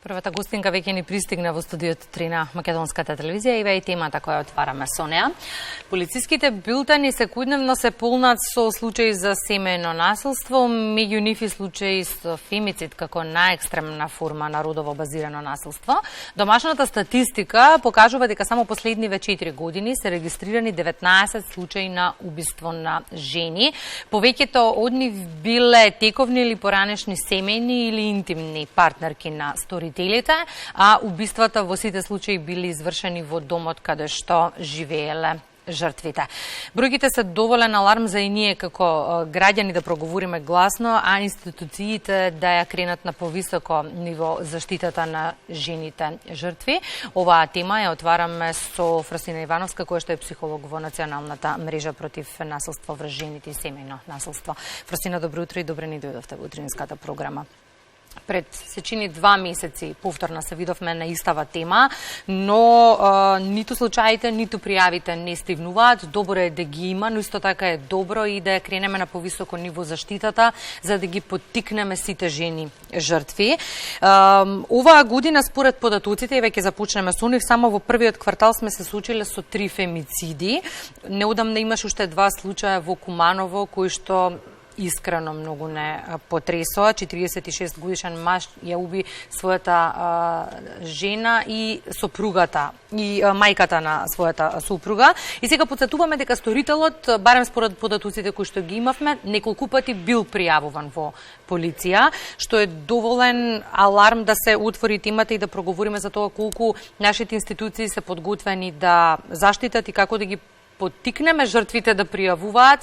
Првата гостинка веќе ни пристигна во студиото 3 на Македонската телевизија и веќе темата која отвараме со неа. Полициските билтени секојдневно се полнат со случаи за семејно насилство, меѓу нив и случаи со фемицид како најекстремна форма на родово базирано насилство. Домашната статистика покажува дека само последниве 4 години се регистрирани 19 случаи на убиство на жени. Повеќето од нив биле тековни или поранешни семејни или интимни партнерки на сторителите, а убиствата во сите случаи били извршени во домот каде што живееле жртвите. Бројките се доволен аларм за и ние како граѓани да проговориме гласно, а институциите да ја кренат на повисоко ниво заштитата на жените жртви. Оваа тема ја отвараме со Фросина Ивановска, која што е психолог во Националната мрежа против насилство врз жените и семејно насилство. Фросина, добро утро и добре ни дојдовте во утринската програма. Пред се чини 2 месеци повторно се видовме на истава тема, но ниту случаите, ниту пријавите не стигнуваат. Добро е да ги има, но исто така е добро и да ја кренеме на повисоко ниво заштитата, за да ги поттикнеме сите жени жртви. Оваа година, според податоците, и веќе започнеме со нив, само во првиот квартал сме се случиле со 3 фемициди. Неодамна имаш уште 2 случаја во Куманово, кои што искрено многу не потресоа. 46 годишен маж ја уби својата жена и сопругата и мајката на својата сопруга. И сега потсетуваме дека сторителот, барем според податоците кои што ги имавме, неколку пати бил пријавуван во полиција, што е доволен аларм да се отвори темата и да проговориме за тоа колку нашите институции се подготвени да заштитат и како да ги поттикнеме жртвите да пријавуваат,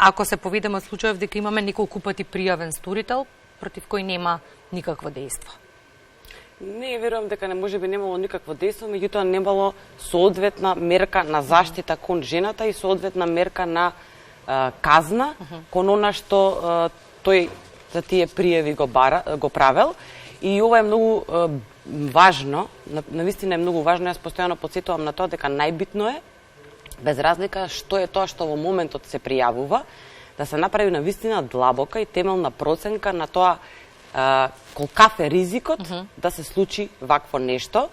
ако се поведеме од случајов дека имаме неколку пати пријавен сторител против кој нема никакво дејство. Не, верувам дека можеби немало никакво дејство, меѓутоа немало соодветна мерка на заштита кон жената и соодветна мерка на казна кон она што тој за тие пријави го правел. И ова е многу важно, навистина е многу важно, јас постојано потсетувам на тоа дека најбитно е, без разлика што е тоа што во моментот се пријавува, да се направи навистина длабока и темелна проценка на тоа колкав е ризикот да се случи вакво нешто,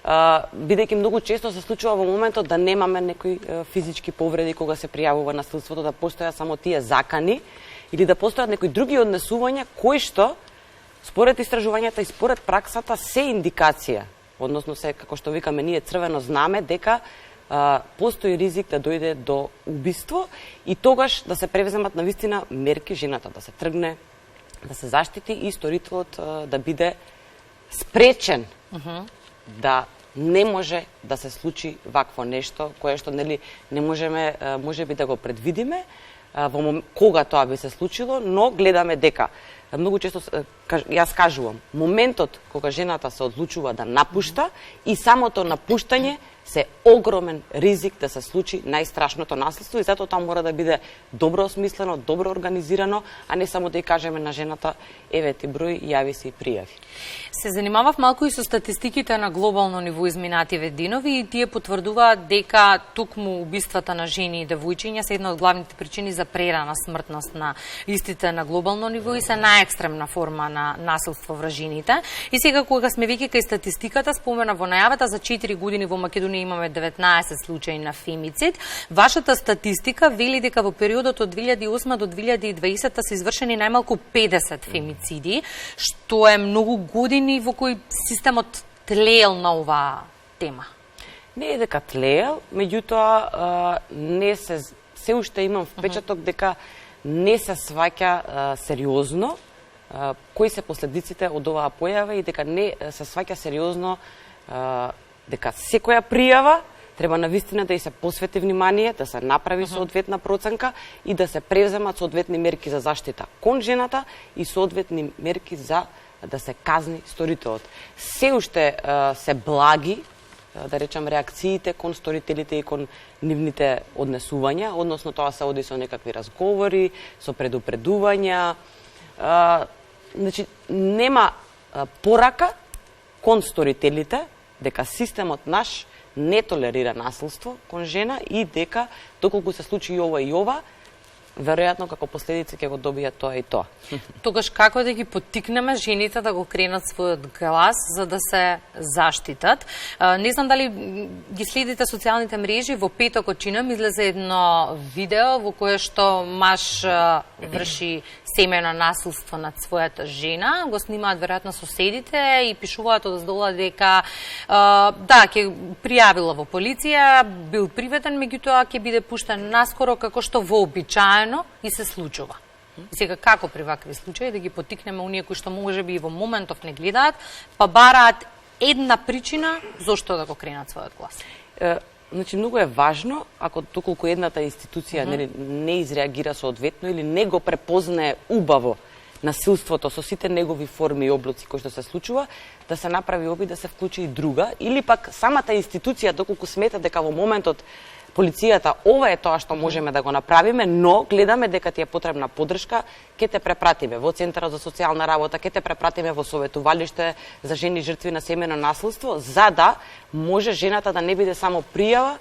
бидејќи многу често се случува во моментот да немаме некои физички повреди кога се пријавува насилството, да постојат само тие закани или да постојат некои други однесувања кои што според истражувањата и според праксата се индикација, односно се, како што викаме ние, црвено знаме дека постои ризик да дојде до убиство и тогаш да се превземат навистина мерки жената да се тргне, да се заштити и сторителот да биде спречен да не може да се случи вакво нешто кое што нели не можеме можеби да го предвидиме кога тоа би се случило, но гледаме дека многу често јас кажувам, моментот кога жената се одлучува да напушта и самото напуштање се огромен ризик да се случи најстрашното насилство и затоа тоа мора да биде добро осмислено, добро организирано, а не само да ја кажеме на жената еве ти број, јави се и пријави. Се занимавав малку и со статистиките на глобално ниво изминативе денови и тие потврдуваат дека токму убиствата на жени и девојчиња се една од главните причини за прерана смртност на истите на глобално ниво и се најекстремна форма на насилство врз жените. И сега кога сме веќе кај статистиката, спомена во најавата за 4 години во Македонија имаме 19 случаи на фемицид. Вашата статистика вели дека во периодот од 2008 до 2020 се извршени најмалку 50 фемициди, што е многу години во кои системот тлеел на оваа тема. Не е дека тлеел, меѓутоа не се уште имам впечаток дека не се сваќа сериозно кои се последиците од оваа појава и дека не се сваќа сериозно дека секоја пријава треба навистина да и се посвети внимание, да се направи соодветна проценка и да се превземат соодветни мерки за заштита кон жената и соодветни мерки за да се казни сторителот. Се уште се благи, да речам, реакциите кон сторителите и кон нивните однесувања, односно тоа се оди со некакви разговори, со предупредувања. Значи, нема порака кон сторителите дека системот наш не толерира насилство кон жена и дека, доколку се случи и ова, веројатно како последици ќе го добијат тоа и тоа. Тогаш како да ги поттикнеме жените да го кренат својот глас за да се заштитат? Не знам дали ги следите социјалните мрежи, во петок очинам излезе едно видео во кое што маж врши семејно насилство над својата жена, го снимаат веројатно соседите и пишуваат одоздола дека да, ќе пријавила во полиција, бил приведен, меѓутоа ќе биде пуштен наскоро како што вообичаено и се случува. И сега како при вакви случаи да ги поттикнеме оние кои што можеби и во моментов не гледаат, па бараат една причина зошто да го кренат својот глас. Значи, многу е важно, ако доколку едната институција не изреагира соодветно или не го препознае убаво насилството со сите негови форми и облици кои што се случува, да се направи обид да се вклучи и друга, или пак самата институција, доколку смета дека во моментот полицијата ова е тоа што можеме да го направиме, но гледаме дека ти е потребна поддршка, ќе те препратиме во Центарот за социјална работа, ќе те препратиме во советувалиште за жени жртви на семејно насилство, за да може жената да не биде само пријава,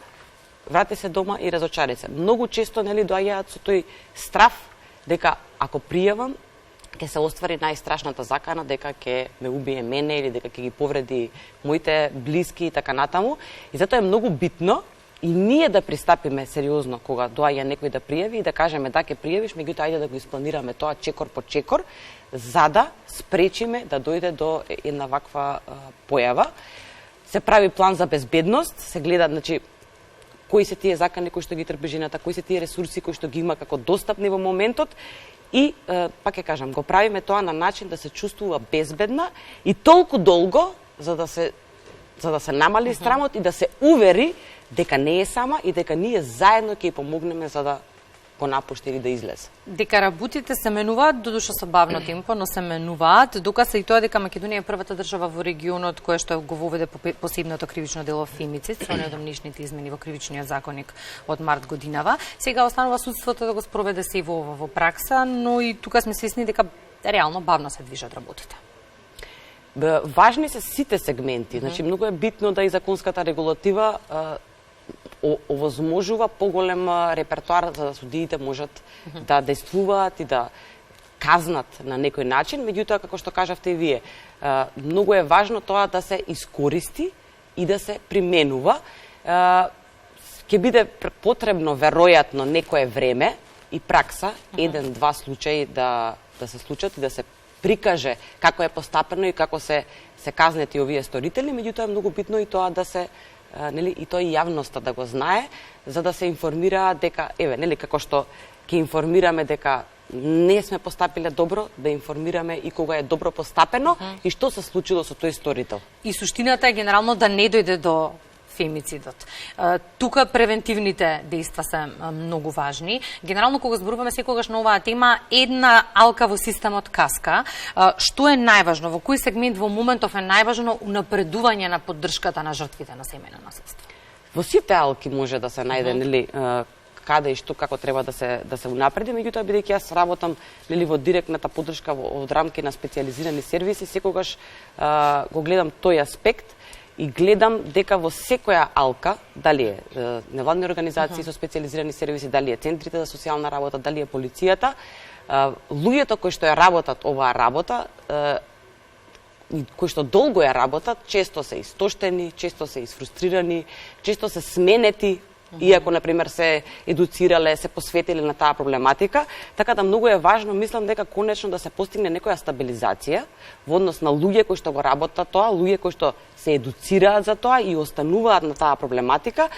врати се дома и разочари се. Многу често нели доаѓаат со тој страф дека ако пријавам ќе се оствари најстрашната закана дека ќе ме убие мене или дека ќе ги повреди моите блиски и така натаму. И затоа е многу битно и ние да пристапиме сериозно кога доаѓа некој да пријави и да кажеме да ќе пријавиш, меѓутоа ајде да го испланираме тоа чекор по чекор, за да спречиме да дојде до една ваква појава. Се прави план за безбедност, се гледа, значи, кои се тие закани кои што ги трпи жената, кои се тие ресурси кои што ги има како достапни во моментот и, пак ќе кажам, го правиме тоа на начин да се чувствува безбедна и толку долго за да се намали страмот и да се увери дека не е сама и дека ние заедно ќе ја помогнеме за да го напушти или да излезе. Дека работите се менуваат, додуша со бавно темпо, но се менуваат, доказа и тоа дека Македонија е првата држава во регионот која што го воведе посебното кривично дело фемицид со неодамнишните измени во кривичниот законник од март годинава. Сега останува судството да го спроведе се и во пракса, но и тука сме свесни дека реално бавно се движат работите. Важни се сите сегменти, значи многу е битно да и законската регулатива овозможува поголем репертоар за да судиите можат да действуваат и да казнат на некој начин, меѓутоа како што кажавте и вие, многу е важно тоа да се искористи и да се применува. Ќе биде потребно веројатно некое време и пракса, еден-два случаи да се случат и да се прикаже како е постапено и како се казнети овие сторители, меѓутоа е многу битно и тоа да се нели и тоа и јавноста да го знае, за да се информира дека нели како што ќе информираме дека не сме постапиле добро, да информираме и кога е добро постапено и што се случило со тој сторител. И суштината е генерално да не дојде до фемицидот. Тука превентивните дејства се многу важни. Генерално кога зборуваме секогаш на оваа тема, една алка во системот каска. Што е најважно? Во кој сегмент во моментов е најважно унапредување на поддршката на жртвите на семејно насилство? Во сите алки може да се најде нели каде и што како треба да се унапреди, меѓутоа бидејќи јас работам нели во директната поддршка од рамки на специјализирани сервиси, секогаш го гледам тој аспект и гледам дека во секоја алка, дали е невладни организации со специјализирани сервиси, дали е центрите за социјална работа, дали е полицијата, луѓето кои што ја работат оваа работа, кои што долго ја работат, често се истоштени, често се изфрустрирани, често се сменети, иако, например, се едуцирале, се посветиле на таа проблематика, така да многу е важно, мислам дека конечно да се постигне некоја стабилизација во однос на луѓе кои што го работат тоа, луѓе кои што се едуцираат за тоа и остануваат на таа проблематика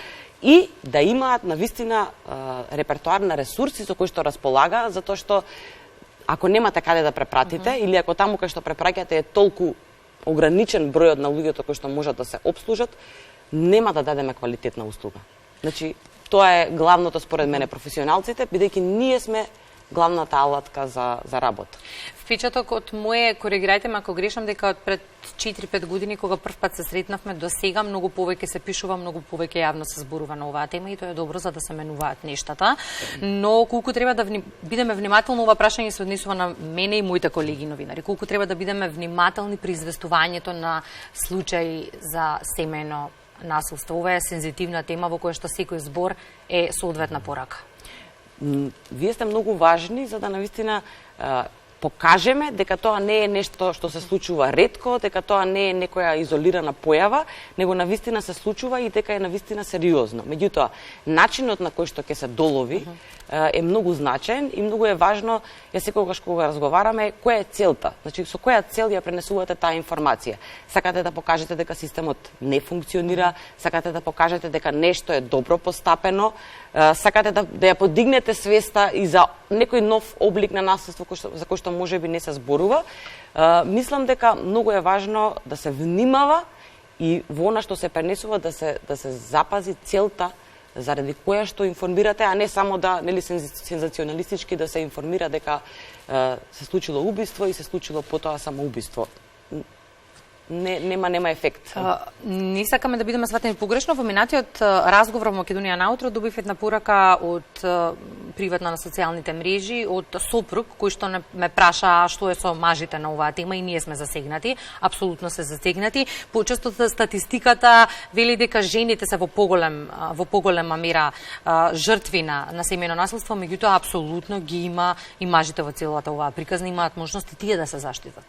и да имаат навистина репертоар на ресурси со кои што располагаат, затоа што ако немате каде да препратите или ако таму кај што препраќате е толку ограничен бројот на луѓето кои што можат да се обслужат, нема да дадеме квалитетна услуга. Значи, тоа е главното според мене професионалците, бидејќи ние сме главната алатка за работа. Впечатокот мој, коригирајте ме ако грешам, дека од пред 4-5 години кога првпат се сретнавме до сега многу повеќе се пишува, многу повеќе јавно се зборува на оваа тема и тоа е добро за да се менуваат нештата. Но колку треба да бидеме внимателни, ова прашање се однесува на мене и моите колеги новинари. Колку треба да бидеме внимателни при известувањето на случаи за семејно насилство. Ова е сензитивна тема во која што секој збор е соодветна порака. вие сте многу важни за да навистина покажеме дека тоа не е нешто што се случува ретко, дека тоа не е некоја изолирана појава, него навистина се случува и дека е навистина сериозно. Меѓутоа, начинот на кој што ќе се долови е многу значаен и многу е важно, ја секогаш кога разговараме, која е целта? Значи, со која цел ја пренесувате таа информација? Сакате да покажете дека системот не функционира, сакате да покажете дека нешто е добро постапено, сакате да ја подигнете свеста и за некој нов облик на насилство за кој што можеби не се зборува. Мислам дека многу е важно да се внимава и во она што се пренесува да се запази целта заради која што информирате, а не само да сензационалистички да се информира дека се случило убиство и се случило потоа самоубиство. Нема ефект. Не сакаме да бидеме сватени погрешно. Во минатиот разговор во Македонија наутро добив една порака од приватна на социјалните мрежи, од сопруг кој што ме праша што е со мажите на оваа тема и ние сме засегнати, апсолутно се засегнати. Почесто статистиката вели дека жените се во поголема мера жртви на семејно насилство, меѓутоа апсолутно ги има и мажите во целата оваа приказна, имаат можност и тие да се заштитат.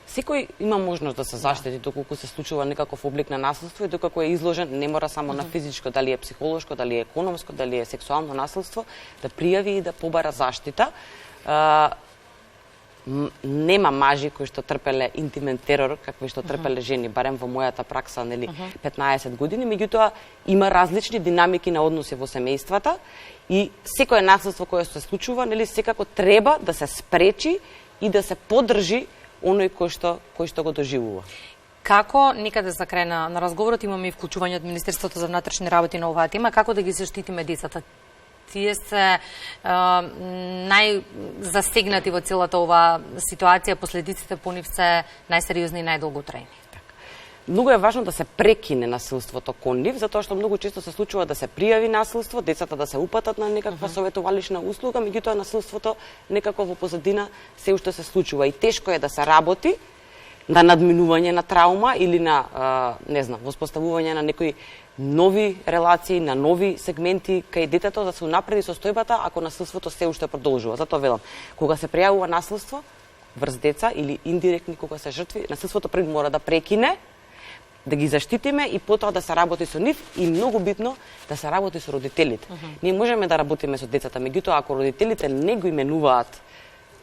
Секој има можност да се заштити доколку се случува некаков облик на насилство и доколку е изложен, не мора само на физичко, дали е психолошко, дали е економско, дали е сексуално насилство, да пријави и да побара заштита. Нема мажи кои што трпеле интимен терор, какви што трпеле жени, барем во мојата пракса, 15 години, меѓутоа има различни динамики на односи во семејствата и секое насилство кое се случува, секако треба да се спречи и да се поддржи оној кој што го доживува. Како, некаде за крај на разговорот, имаме и вклучување од Министерството за внатрешни работи на оваа тема, како да ги заштитиме децата? Тие се најзасегнати во целата оваа ситуација, последиците по нив се најсериозни и најдолготрајни. Многу е важно да се прекине насилството кон нив, затоа што многу често се случува да се пријави насилство, децата да се упатат на некаква советувалишна услуга, меѓутоа насилството некако во позадина се уште се случува и тешко е да се работи на надминување на траума или на воспоставување на некои нови релации, на нови сегменти кај детето да се унапреди состојбата ако насилството се уште продолжува. Затоа велам, кога се пријавува насилство врз деца или индиректни кога се жртви, насилството пред мора да прекине, да ги заштитиме и потоа да се работи со нив и многу битно да се работи со родителите. Ние можеме да работиме со децата, меѓутоа ако родителите не го именуваат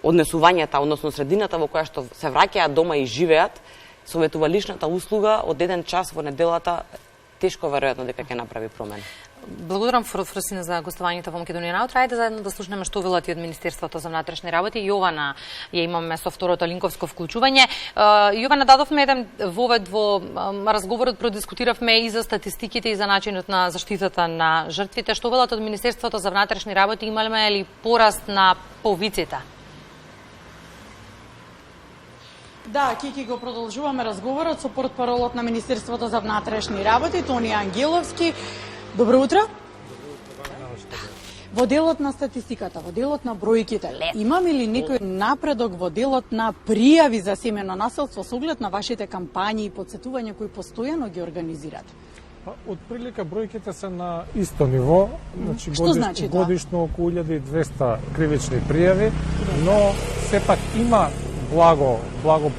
однесувањата, односно средината во која што се враќаат дома и живеат, советувалишната услуга од еден час во неделата тешко веројатно дека ќе направи промена. Благодарам Фросина за гостувањето во Македонија наутро. Ајде заедно да слушнеме што велат и од Министерството за внатрешни работи. Јована ја имаме со второто линковско вклучување. Јована, дадовме еден вовед во разговорот, продискутиравме и за статистиките и за начинот на заштитата на жртвите. Што велат од Министерството за внатрешни работи? Имаме ли пораст на повиците? Да, ќе го продолжуваме разговорот со портпаролот на Министерството за внатрешни работи, Тони Ангеловски. Добро утро. Во делот на статистиката, во делот на бројките, имаме ли некој напредок во делот на пријави за семејно насилство со оглед на вашите кампањи и потсетувања кои постојано ги организирате? Од прилика бројките се на исто ниво, значи годишно околу 1200 кривични пријави, но сепак има благо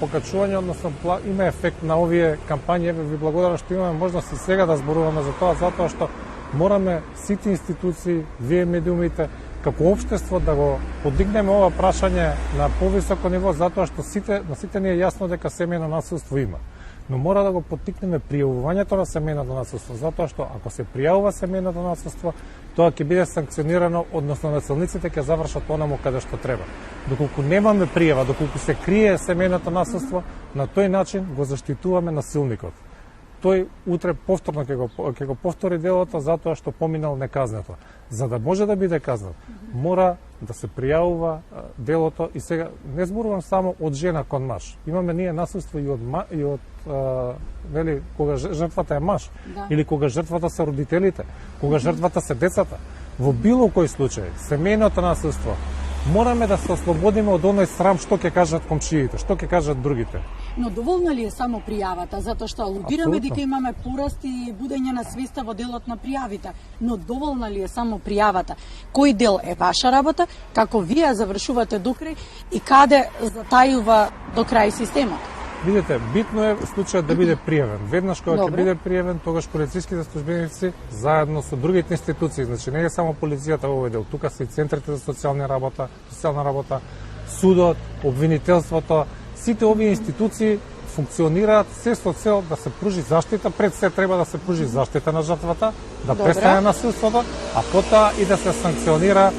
покачување, односно има ефект на овие кампањи. Ви благодарам што имаме можност и сега да зборуваме за тоа, затоа што мораме сите институции, вие медиумите, како општество да го подигнеме ова прашање на повисоко ниво, затоа што на сите ни е јасно дека семејно насилство има. Но мора да го поттикнеме пријавувањето на семејното насилство, затоа што ако се пријавува семејното насилство, тоа ќе биде санкционирано, односно насилниците ќе завршат онаму каде што треба. Доколку немаме пријава, доколку се крие семејното насилство, на тој начин го заштитуваме насилникот. Тој утре повторно ќе го повтори делото затоа што поминал неказнето. За да може да биде казнет, мора да се пријавува делото и сега не зборувам само од жена кон маж. Имаме ние насилство и од кога жртвата е маж, или кога жртвата се родителите, кога жртвата се децата. Во било кој случај, семејното насилство, мораме да се ослободиме од оној срам што ќе кажат комшиите, што ќе кажат другите. Но доволна ли е само пријавата? Затоа што алудираме дека имаме пораст и будење на свеста во делот на пријавите. Но доволна ли е само пријавата? Кој дел е ваша работа? Како вие завршувате до крај и каде затајува до крај системот? Видите, битно е случајот да биде пријавен. Веднаш кога ќе биде пријавен, тогаш полициските службеници заедно со другите институции, значи не е само полицијата во овој дел, тука се и центрите за социјална работа, судот, обвинителството, сите овие институции функционираат се со цел да се пружи заштита, пред се треба да се пружи заштита на жртвата, да престане насилството, а потоа и да се санкционира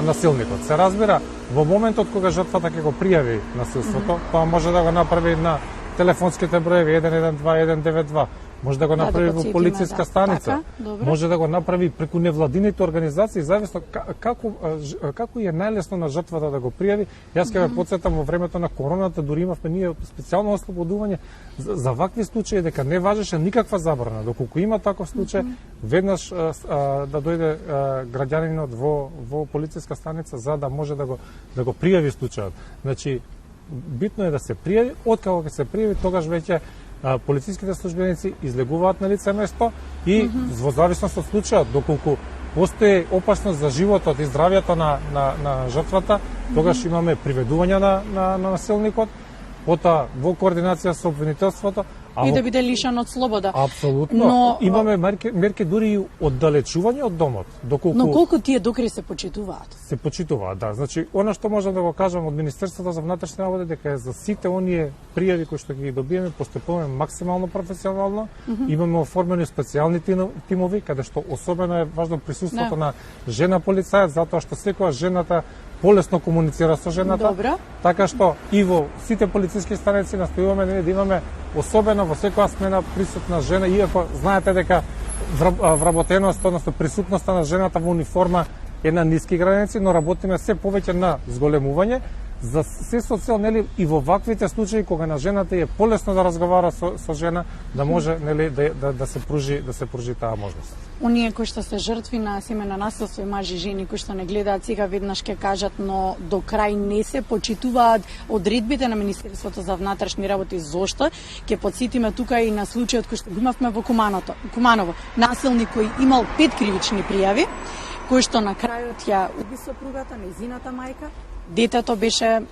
насилникот. Се разбира, во моментот кога жртвата ќе го пријави насилството, тоа може да го направи на телефонските броеви 112 192, може да го направи во полициска станица, може да го направи преку невладините организации, зависно како е најлесно на жртвата да го пријави. Јас ќе ме потсетам во времето на короната, дури имавме ние специјално ослободување за вакви случаи дека не важеше никаква забрана. Доколку има таков случај, веднаш да дојде граѓанинот во полициска станица за да може да го пријави случајот. Значи, битно е да се пријави, откако ќе се пријави, тогаш веќе полициските службеници излегуваат на лице место и во зависност од случајот, доколку постои опасност за животот и здравјето на жртвата, тогаш имаме приведување на насилникот, потоа во координација со обвинителството, и да биде лишен од слобода. Апсолутно. Но имаме мерки дури и оддалечување од домот. Но колку тие докри се почитуваат? Се почитуваат, да. Значи, она што можам да го кажам од Министерството за внатрешни работи дека е за сите оние пријави кои што ги добиеме постапуваме максимално професионално. Имаме оформени специјални тимови каде што особено е важно присуството на жена полицаец, затоа што секоја жената полесно комуницира со жената. Добра. Така што и во сите полициски станици настојуваме да имаме особено во секоја смена присутна жена, иако знаете дека вработеност, односно присутноста на жената во униформа е на ниски граници, но работиме се повеќе на зголемување за се со цел и во ваквите случаи кога на жената е полесно да разговара со жена, да може да се пружи таа можност. Оние кои што се жртви на семејно насилство и мажи и жени кои што не гледаат сега веднаш ќе кажат, но до крај не се почитуваат одредбите на Министерството за внатрешни работи. Зошто? Ќе потсетиме тука и на случајот кој што го имавме во Куманово. Насилник кој имал 5 кривични пријави, кој што на крајот ја уби сопругата, нејзината мајка. Детето беше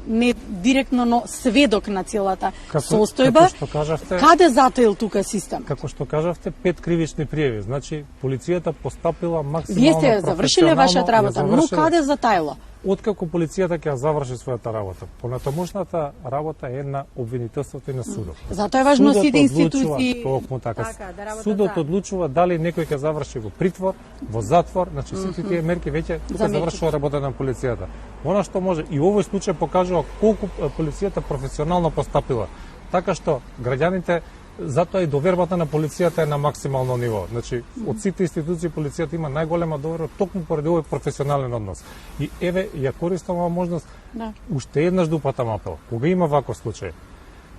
не директно, но сведок на целата состојба. Како што кажавте, каде затаил тука систем? Како што кажавте, 5 кривични пријави. Значи, полицијата постапила максимално Вие сте завршиле вашата работа, но каде затаило? Откако полицијата ќе заврши својата работа, понатамошната работа е на обвинителството и на судот. Затоа е важно сите институции. Токму така. Судот одлучува дали некој ќе заврши во притвор, во затвор, значи сите тие мерки веќе тука завршува работа на полицијата. Она што може и овој случај покажува колку полицијата професионално постапила. Така што граѓаните, затоа и довербата на полицијата е на максимално ниво. Значи, од сите институции полицијата има најголема доверба токму поради овој професионален однос. И еве ја користам оваа можност уште еднаш да упатам апел. Кога има ваков случај,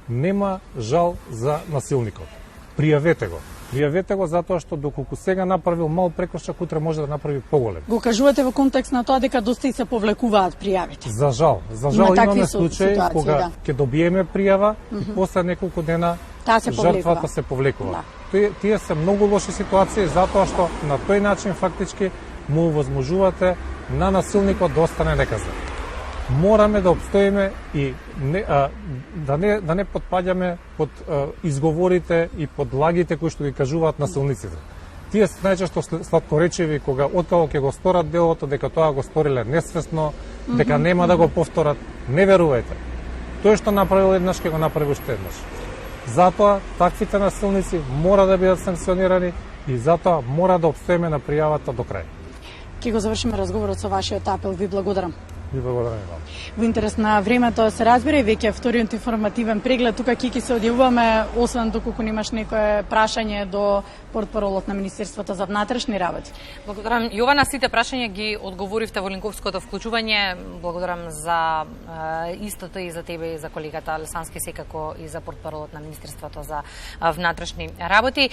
нема жал за насилникот. Пријавете го. Пријавете го затоа што доколку сега направил мал прекршок, утре може да направи поголем. Го кажувате во контекст на тоа дека доста и се повлекуваат пријавите. За жал имаме случаи кога ќе добиеме пријава и после неколку дена жртвата се повлекува. Тие се многу лоши ситуации затоа што на тој начин фактички му овозможувате на насилникот да остане неказнен. Мораме да обстоиме и да не потпаѓаме под изговорите и под лагите кои што ги кажуваат насилниците. Тие се најчесто сладкоречиви кога откако ќе го сторат делото дека тоа го сториле несвесно, дека нема да го повторат. Не верувајте. Тој што направил еднаш ќе го направи уште еднаш. Затоа таквите насилници мора да бидат санкционирани и затоа мора да обстоиме на пријавата до крај. Ќе го завршиме разговорот со вашиот апел. Ви благодарам. Ви благодарам и вам. Во интерес на времето се разбира и веќе вториот информативен преглед. Тука ќе се одјавуваме, освен доколку немаш некое прашање до портпаролот на Министерството за внатрешни работи. Благодарам. Јована, сите прашања ги одговоривте во линковското вклучување. Благодарам за истото и за тебе и за колегата Алесански, секако и за портпаролот на Министерството за внатрешни работи.